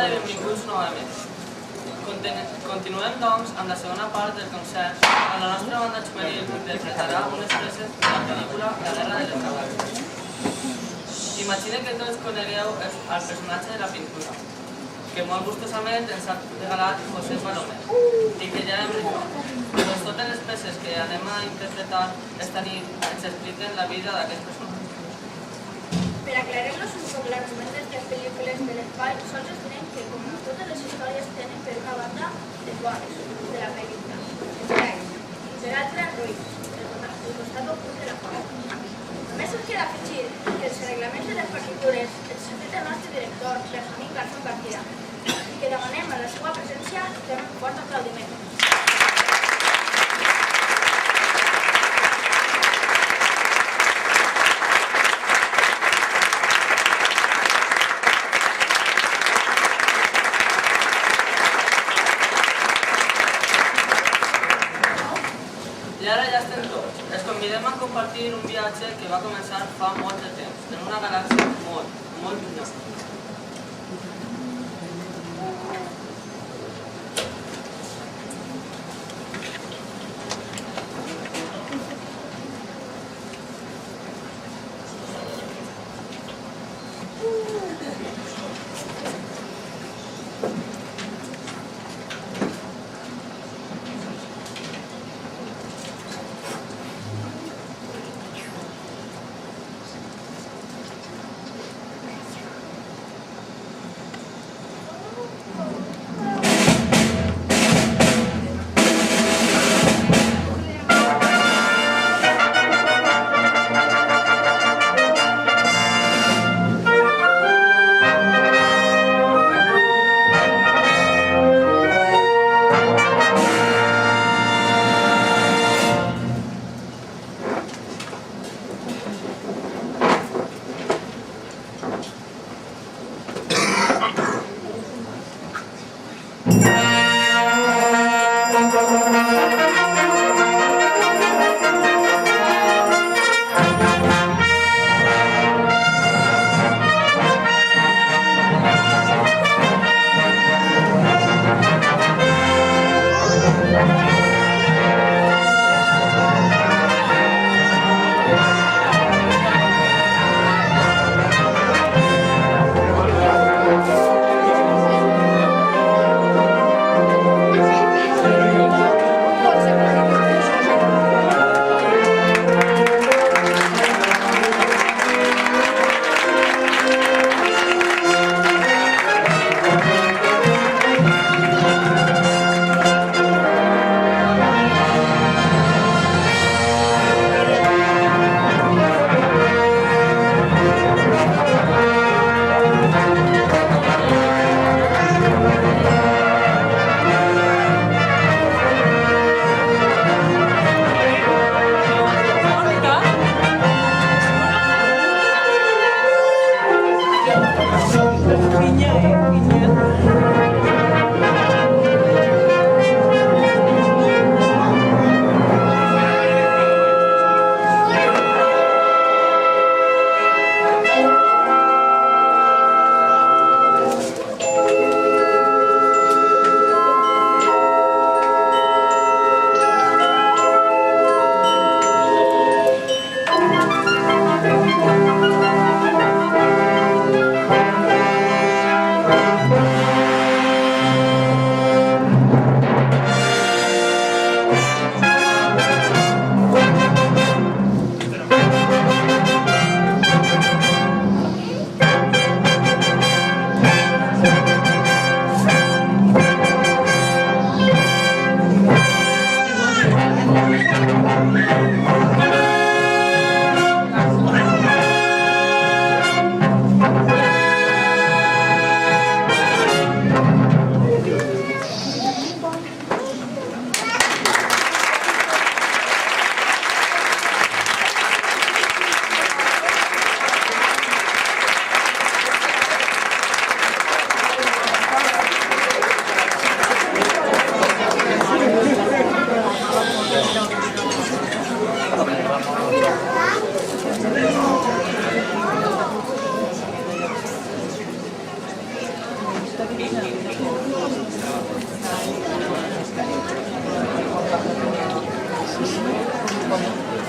tarda i benvinguts novament. Continuem, doncs, amb la segona part del concert. A la nostra banda juvenil interpretarà unes peces de la pel·lícula La guerra de les galaxies. Imagine que tots conegueu el personatge de la pintura, que molt gustosament ens ha regalat José Palomé, i que ja hem rigut. Doncs totes les peces que anem a interpretar esta nit ens expliquen la vida d'aquest personatge. Per aclarar-nos un poc l'argument d'aquestes pel·lícules de l'espai, sols es direm que, com totes les històries, tenen per una banda les bones de la pel·lícula, els cracs, i per altra Ruiz, el costat ocult de la part. Només ens queda afegir que els reglaments de les partitures els ha fet el nostre director, Benjamín Garzón García, i que demanem a la seva presència i fem un fort aplaudiment. I ara ja estem tots. Els convidem a compartir un viatge que va començar fa molt de temps, en una galàxia molt, molt llunyana.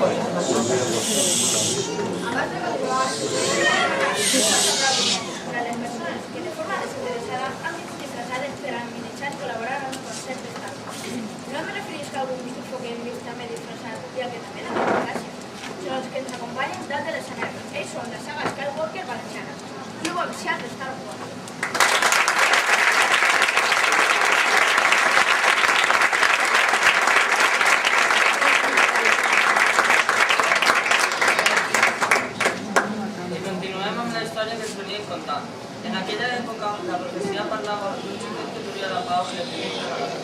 Abans de continuar, per a les persones que de forma desinteressada han disfressades per administrar i col·laborar en un concert d'estat. No em referís que algun grup que hem vist també disfressat i el que també no té gràcia. Són els que ens acompanyen dalt de l'escenari. Ells són la saga Skywalker valenciana, club oficial de Star Wars. En aquella època, la profecia parlava d'un xiquet que duria la pau i l'equilibri de la vida.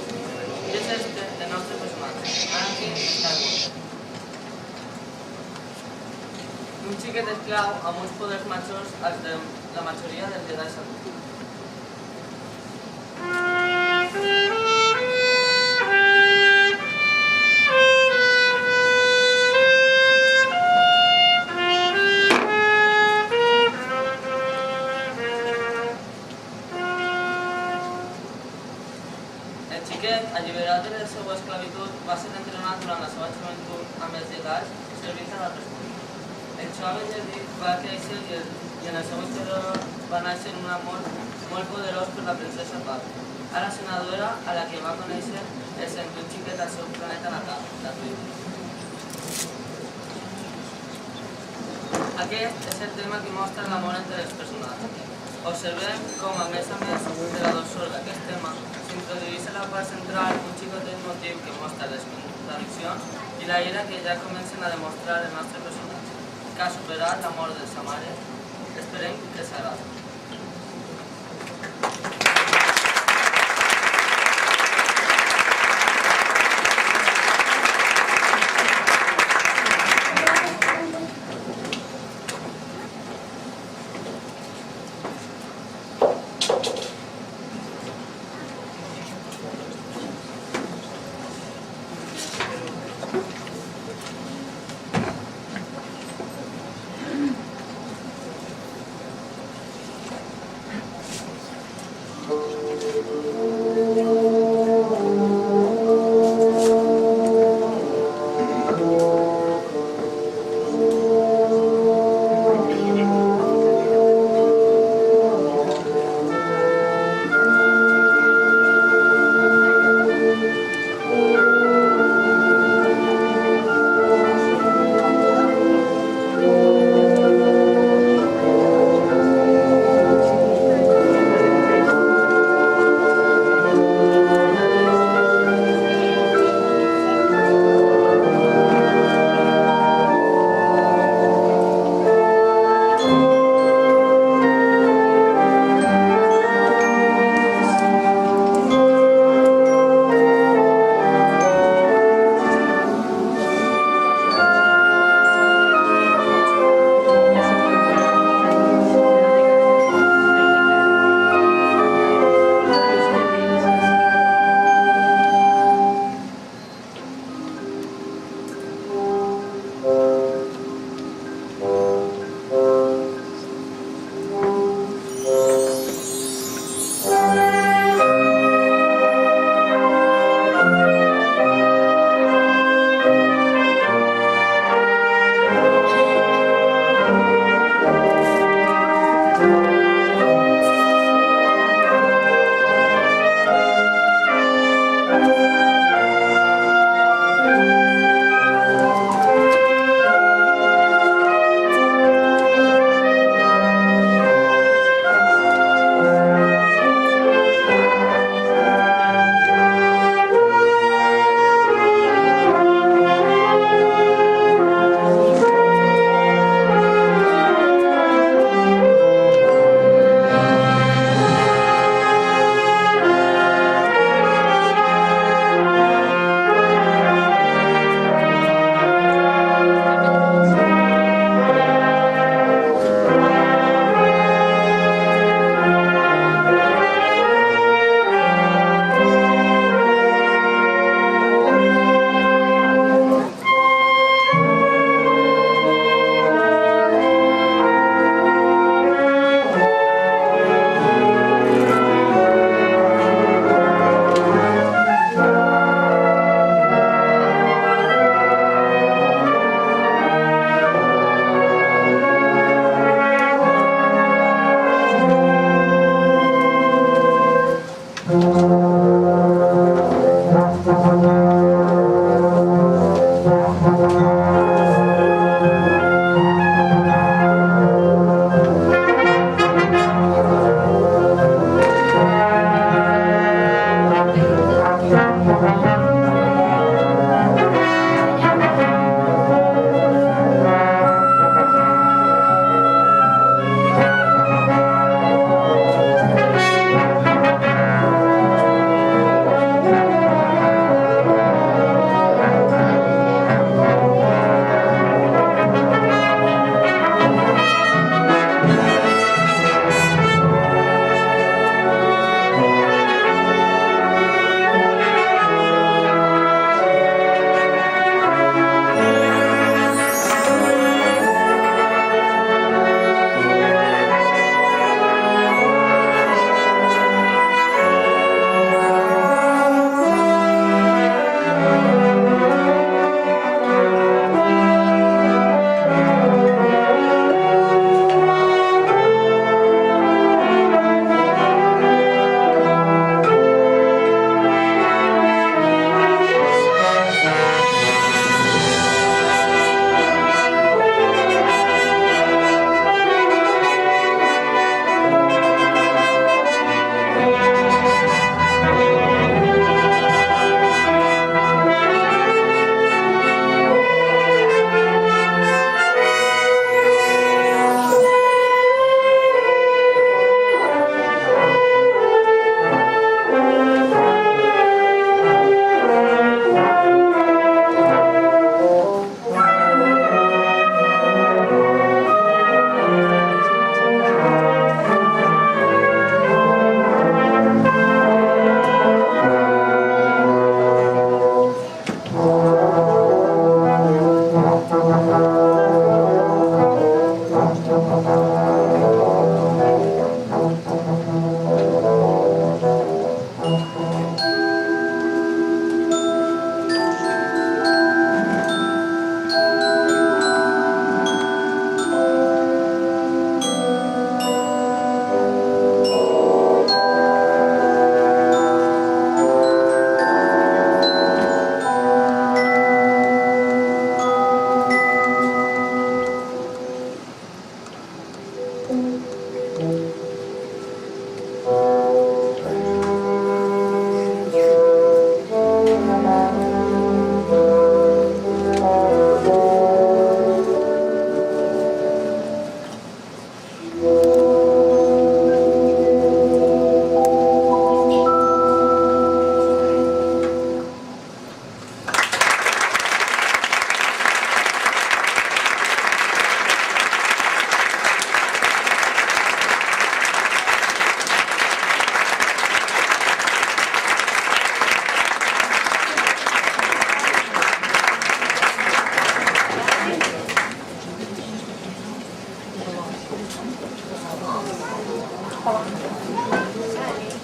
I és este el nostre personatge, Anakin Skywalker. Un xiquet esclau amb uns poders majors als de la majoria dels Jedi adults. Alliberat de la seva esclavitud, va ser entrenat durant la seva joventut amb els Jedi servint a la República. El jove Jedi va créixer i en el seu interior va néixer un amor molt poderós per la princesa Padme, ara senadora a la que va conèixer essent un xiquet al seu planeta natal, Tatooine. Aquest és el tema que mostra l'amor entre els personatges. Observem com, a més de la dolçor d'aquest tema, s'introdueix a la part central un xicotet motiu que mostra les contradiccions i la ira que ja comencen a demostrar el nostre personatge, que ha superat la mort de sa mare. Esperem que s'agradi.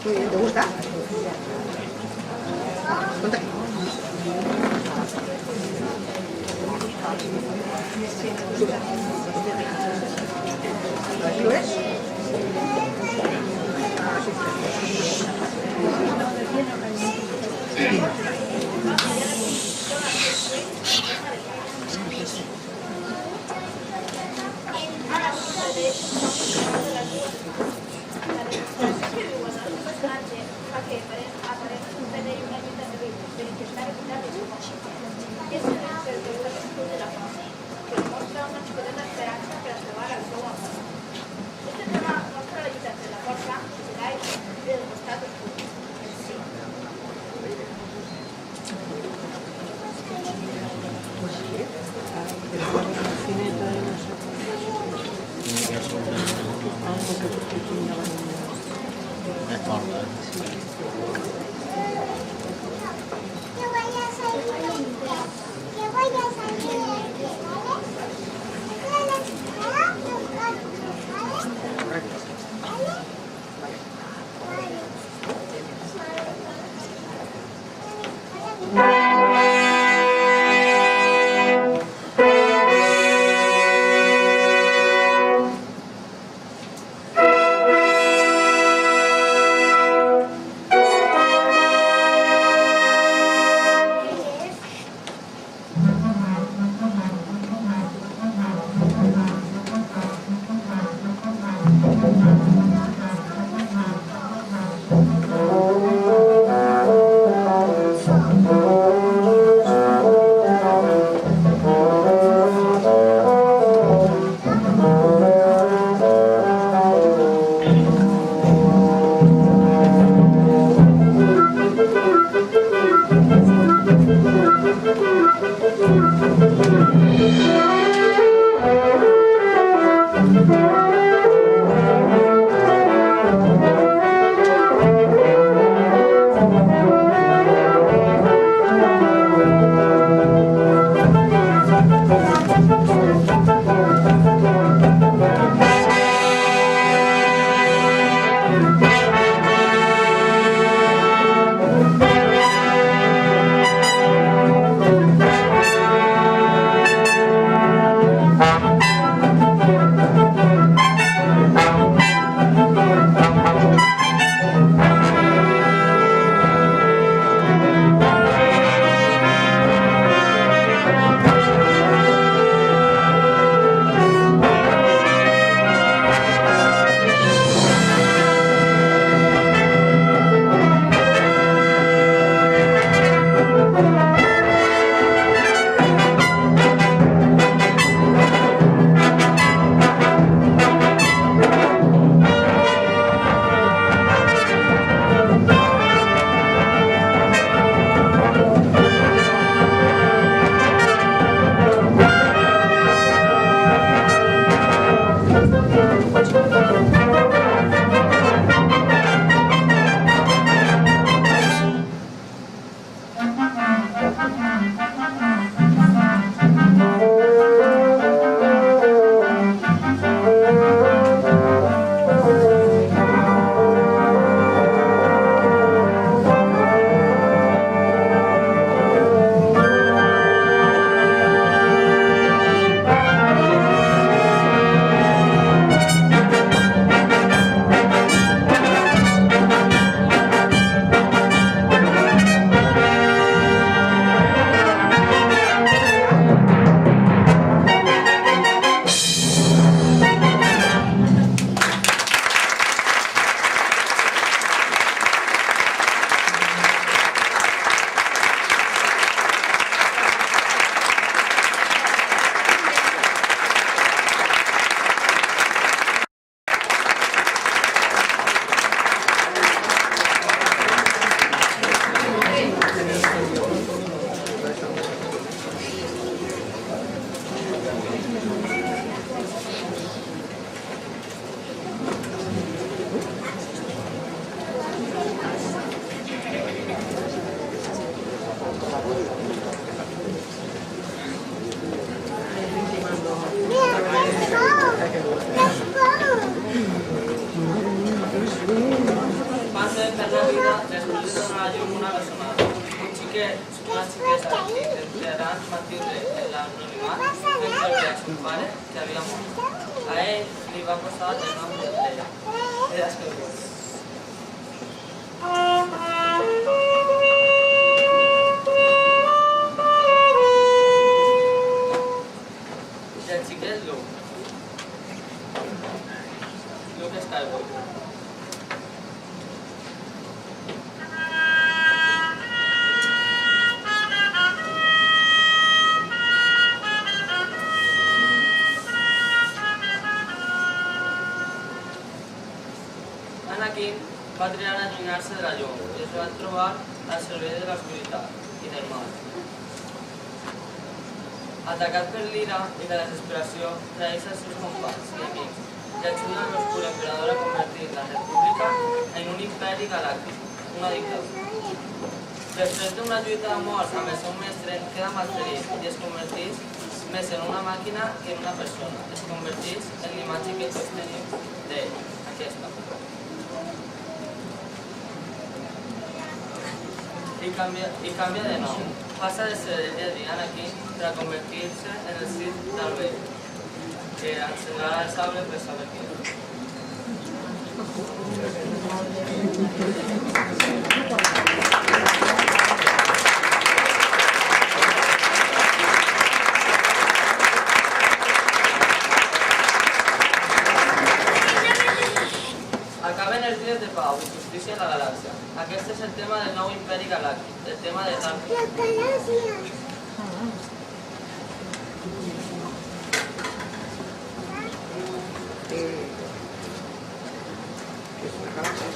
Muy bien, ¿te gusta? Ponte aquí. ¿Lo ves? que una xiqueta que intentaran mantenir l'anonimat fent creure a son pare que havia mort. A ell li va posar el nom de Leia. Era escalfós. El xiquet Luke. Luke Skywalker. Anakin va triar allunyar-se de la llum i es va trobar al servei de l'oscuritat i del mal. Atacat per l'ira i la desesperació, traeix els seus companys i amics i ajuda a l'oscur emperador a convertir la república en un imperi galàctic, una dictadura. Després d'una lluita a morts amb el seu mestre, queda malferit i es converteix més en una màquina que en una persona. Es converteix en l'imatge que tots tenim d'ell, aquesta. I canvia de nom. Passa de ser el Jedi Anakin per a convertir-se en el Sith Darth Vader, que encenderà el sable per saber qui és. Acaben els dies de pau i justícia a la galàxia. Aquest és el tema del nou imperi galàctic, el tema de Darth Vader. És una galàxia.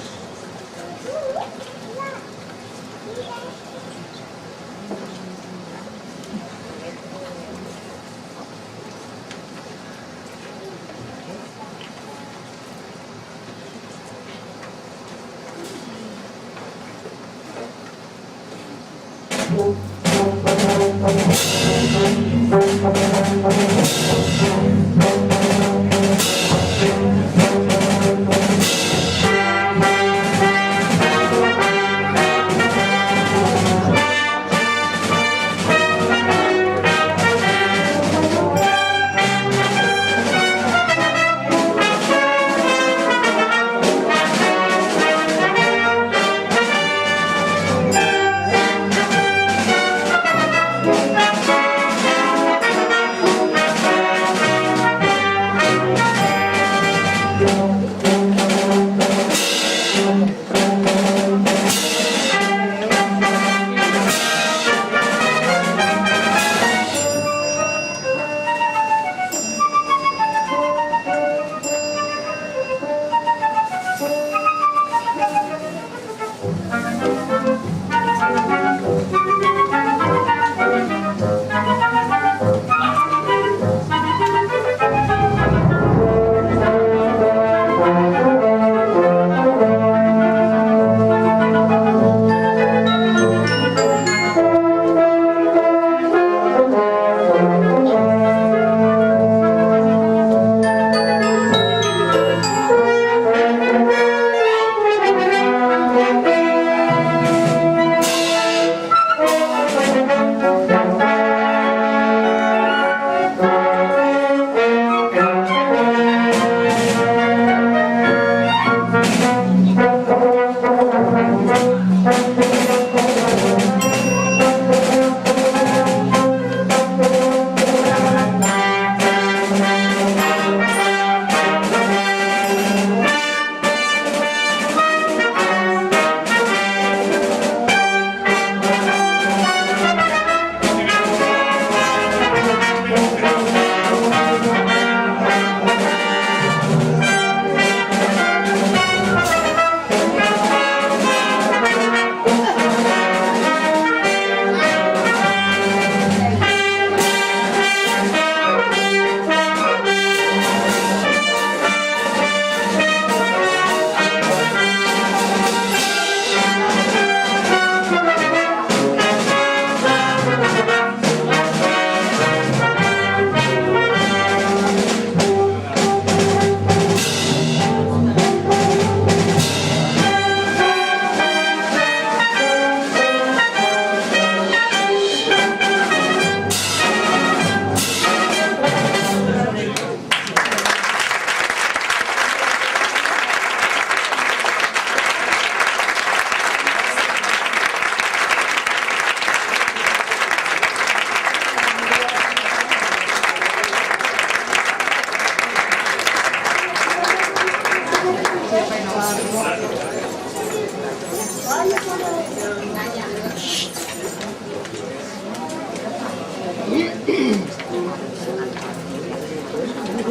Este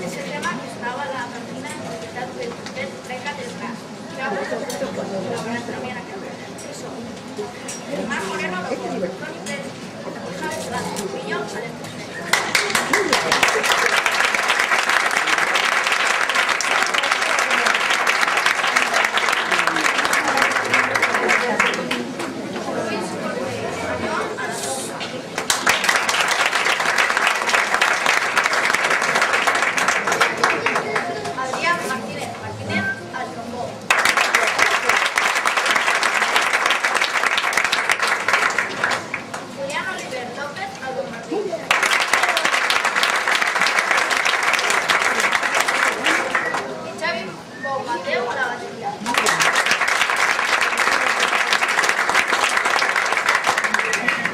es el tema que estaba a la cantina de la Universidad del Beca del Gas. Ya la van a terminar acá. Eso. Mar Moreno, Tony Pérez, Javes Vázquez, Millón, Adrián Martínez al trombón. Julián Oliver López al bombardín. Y Xavi Mateo a la batería.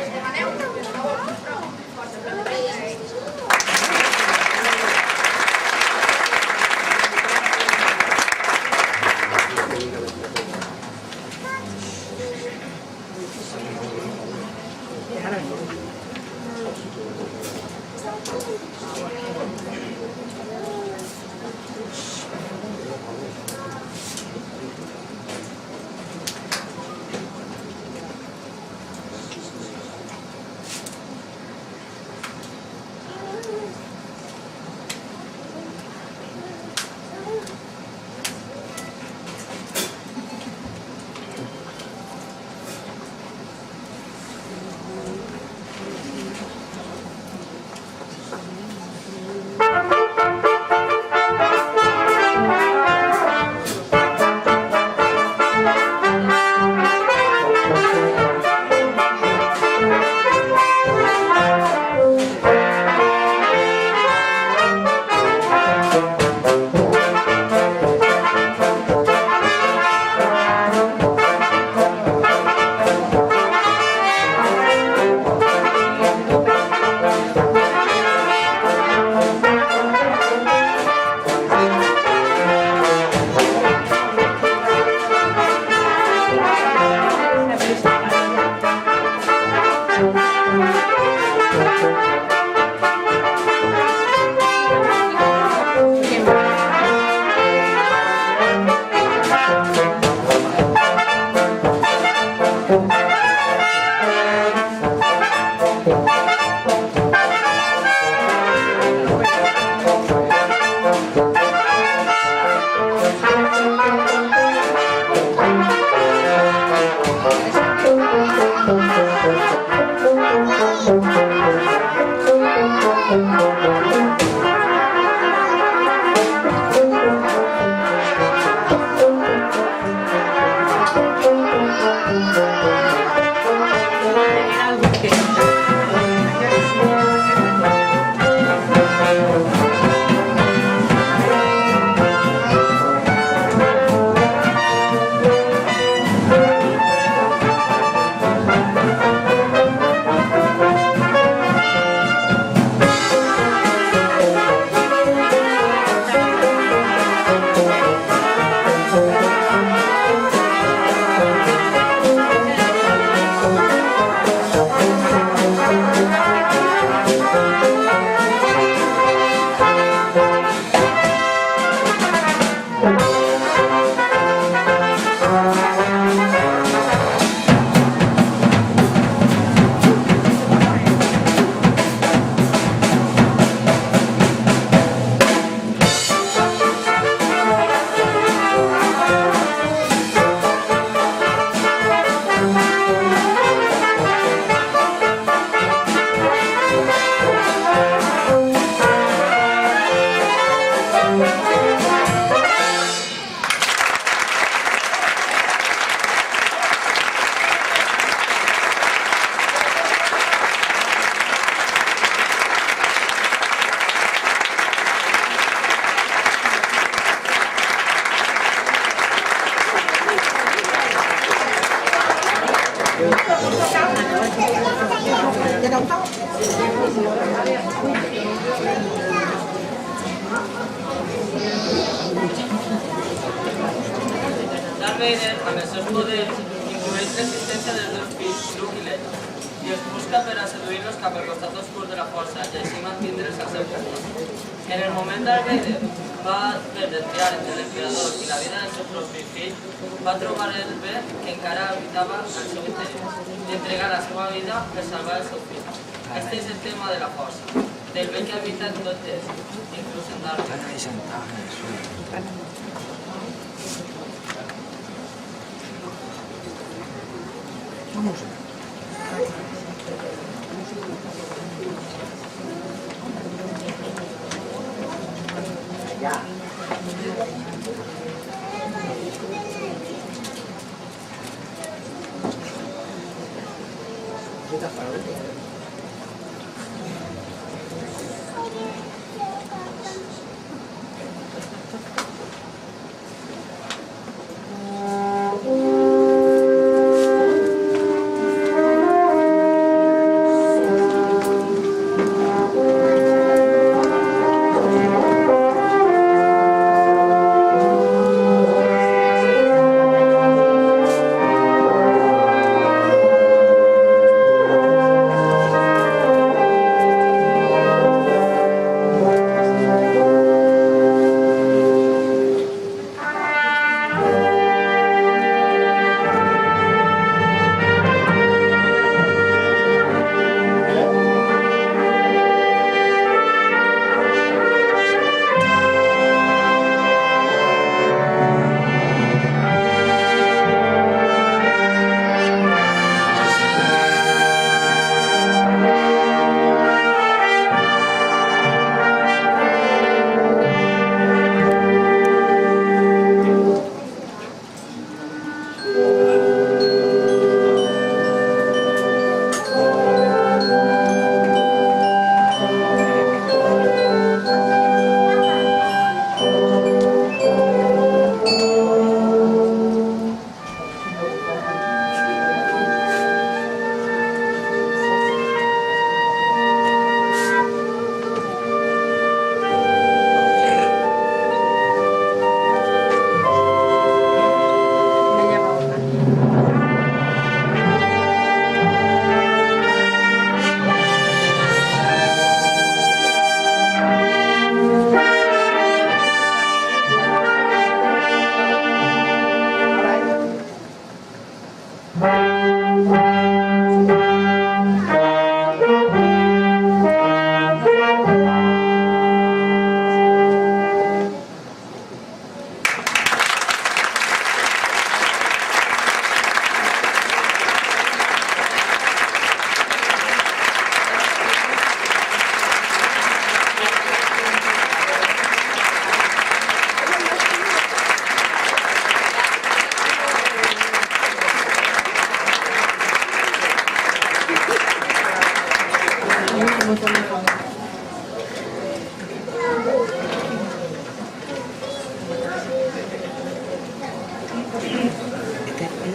Estebaneu, por favor, ¿Ya te ha gustado? Darth Vader, amb els seus poders, influeix l'existència dels dos fills, Luke i Leia, i els busca per a seduir-los cap al costat oscur de la força i així mantindre's al seu costat. En el moment Darth Vader va haver de triar entre l'emperador i la vida del seu propi fill, va trobar el bé que encara habitava al seu interior i entregar la seva vida per salvar el seu fill. Este és el tema de la força, del bé que habita en tot ells, inclús en Darth Vader. Vamos. Ya.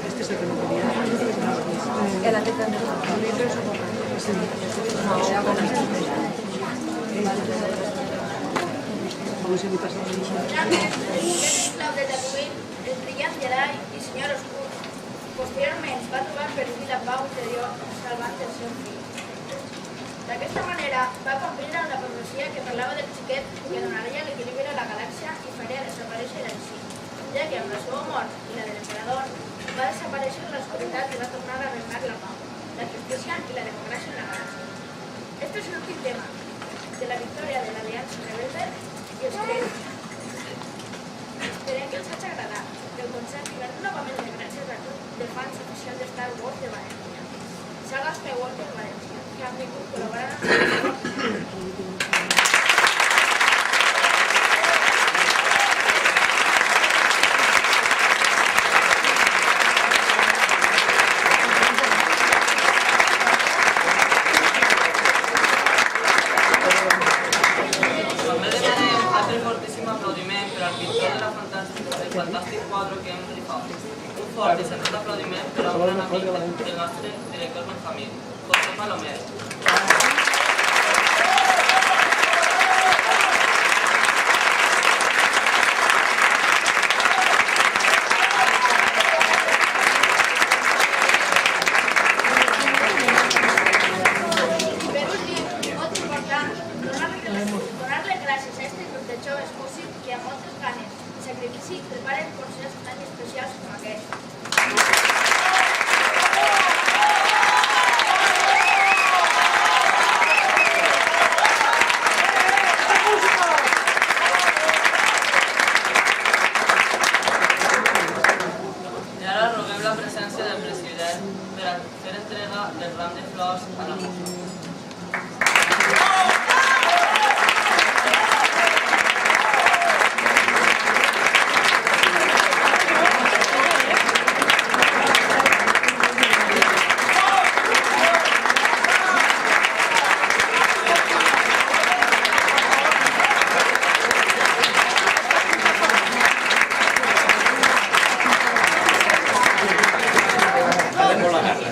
Este es el que no quería. El que también. Vamos a invitar a Claude de Rubin, el brillant Jedi i senyor Oscur. Posteriorment va trobar per fi la pau interior salvant el seu fill. D'aquesta manera va complir amb la profecia que parlava del xiquet que donaria l'equilibri a la galàxia i faria desaparèixer el sí, ja que amb la seva mort i la de l'emperador va desaparèixer l'oscuritat i va tornar a regnar la pau, la justícia i la democràcia en la galàxia. Este és l'últim tema de la victòria de l'Aliança Rebelde i els crèdits. Esperem que els hagi agradat. El concert i novament de gràcies a grup de fans oficials de Star Wars de València. Saga Skywalker València, que han vingut col·laborant amb fortíssim aplaudiment per al pintor del fantàstic quadre que hem rifat. Un fort i sentit aplaudiment per a un gran amic del nostre director Benjamí, José Palomer. I per últim, molt important, donar-li gràcies a este grup de joves músics que amb moltes ganes i sacrifici preparen concerts tan especials com aquest. I ara roguem la presència del president per a fer entrega del ram de flors a la música. Hacemos la garra.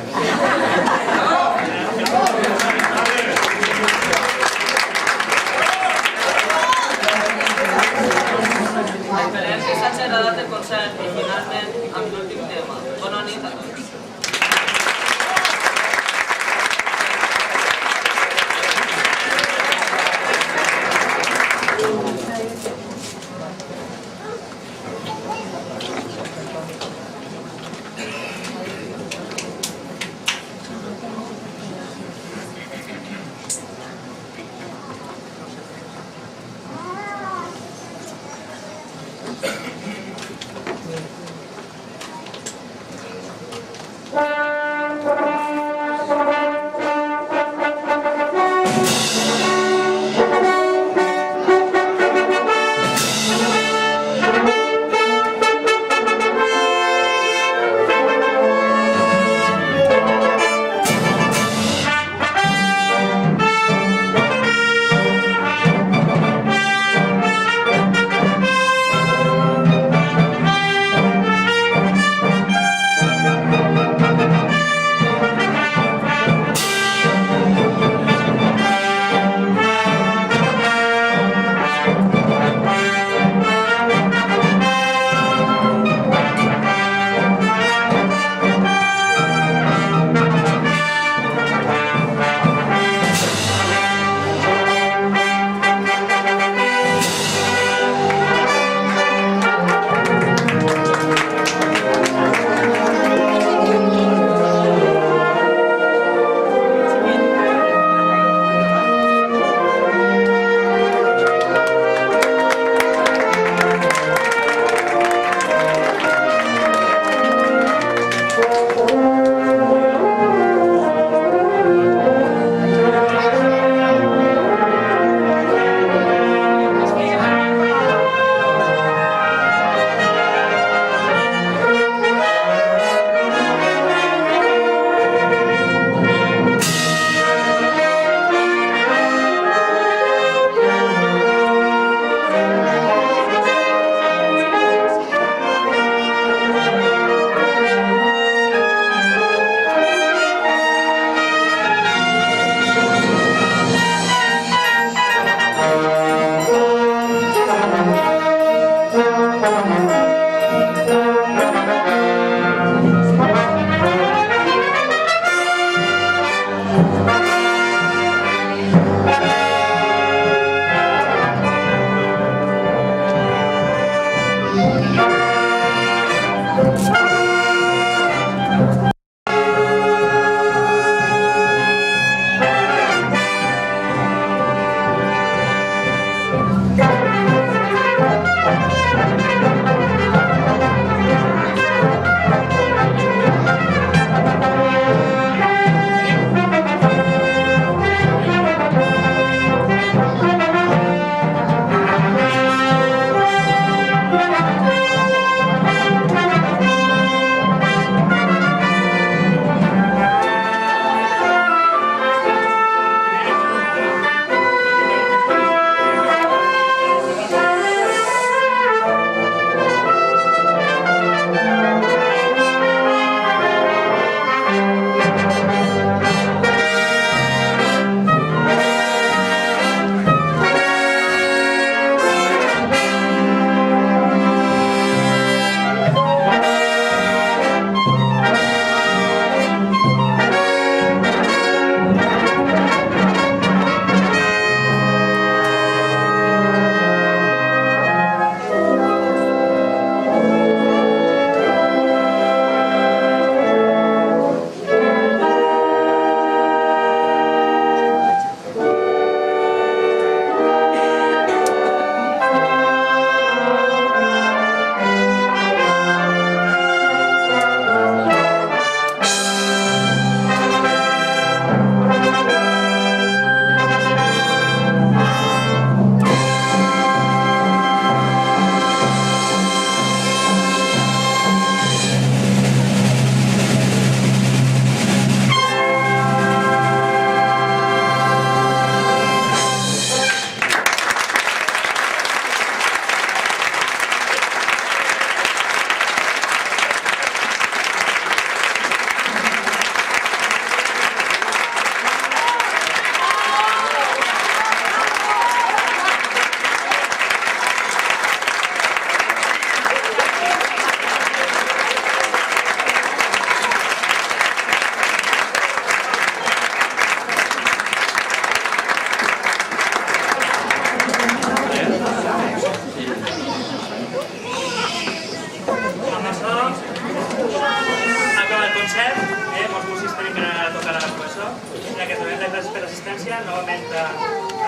assistència, novament a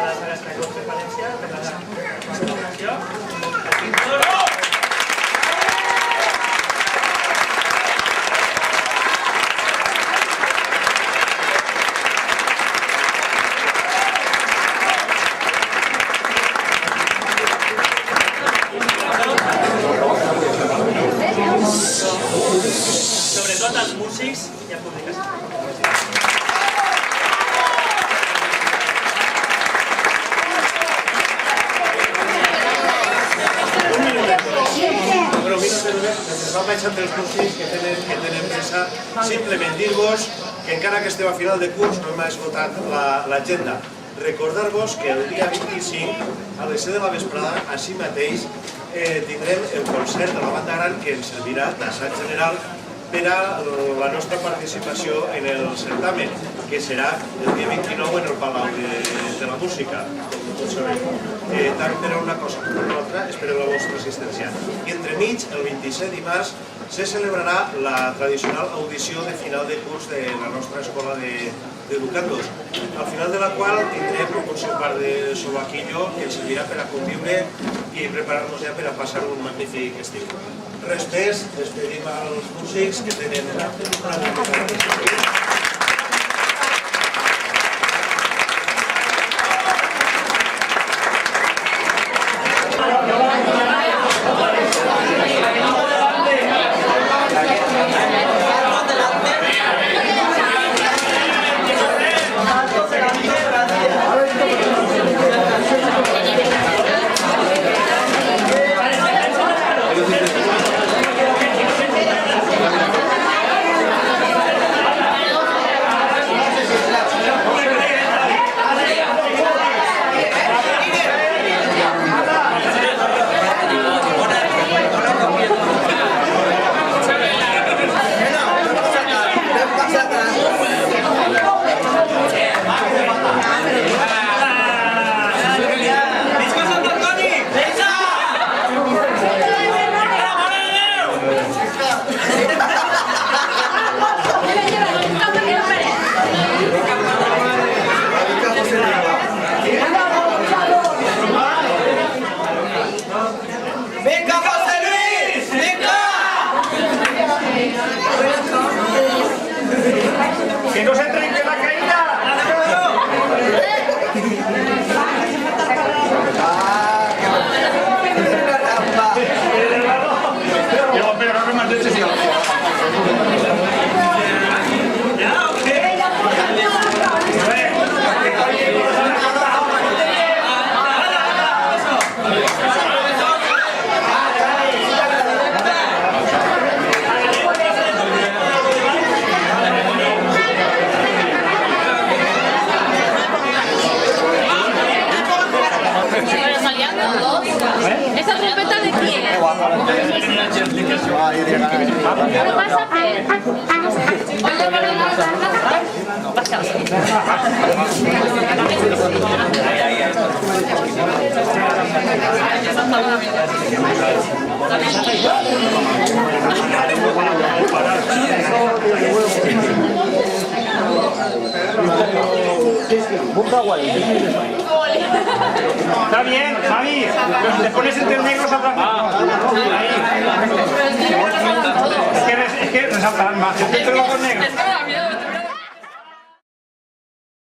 les Mestres Grups de València per la col·laboració. Sobretot als músics i a públiques. Bueno, mira, va baixant dels músics que tenen pressa. Simplement dir-vos que encara que estem a final de curs no hem esgotat l'agenda. Recordar-vos que el dia 25, a les 7 de la vesprada, així mateix, tindrem el concert de la banda gran que ens servirà d'assaig general per a la nostra participació en el certamen, que serà el dia 29 en el Palau de la Música. Tant per a una cosa com per l'altra, esperem la vostra assistència. I entremig, el 27 dimarts, se celebrarà la tradicional audició de final de curs de la nostra escola d'educandos, al final de la qual tindrem potser un par de sobaquillo que ens servirà per a conviure i preparar-nos ja per a passar un magnífic estiu. Res més, despedim als músics que tenen una mica. ¡Que no se trenque la caída! Pero no más leche si ¿Esa trompeta de quién? ¿Qué lo vas a hacer? Oye, pero no pasa. Está bien, Javi, pero te pones entre negros atrás. Es que resaltarán más. Entre los negros.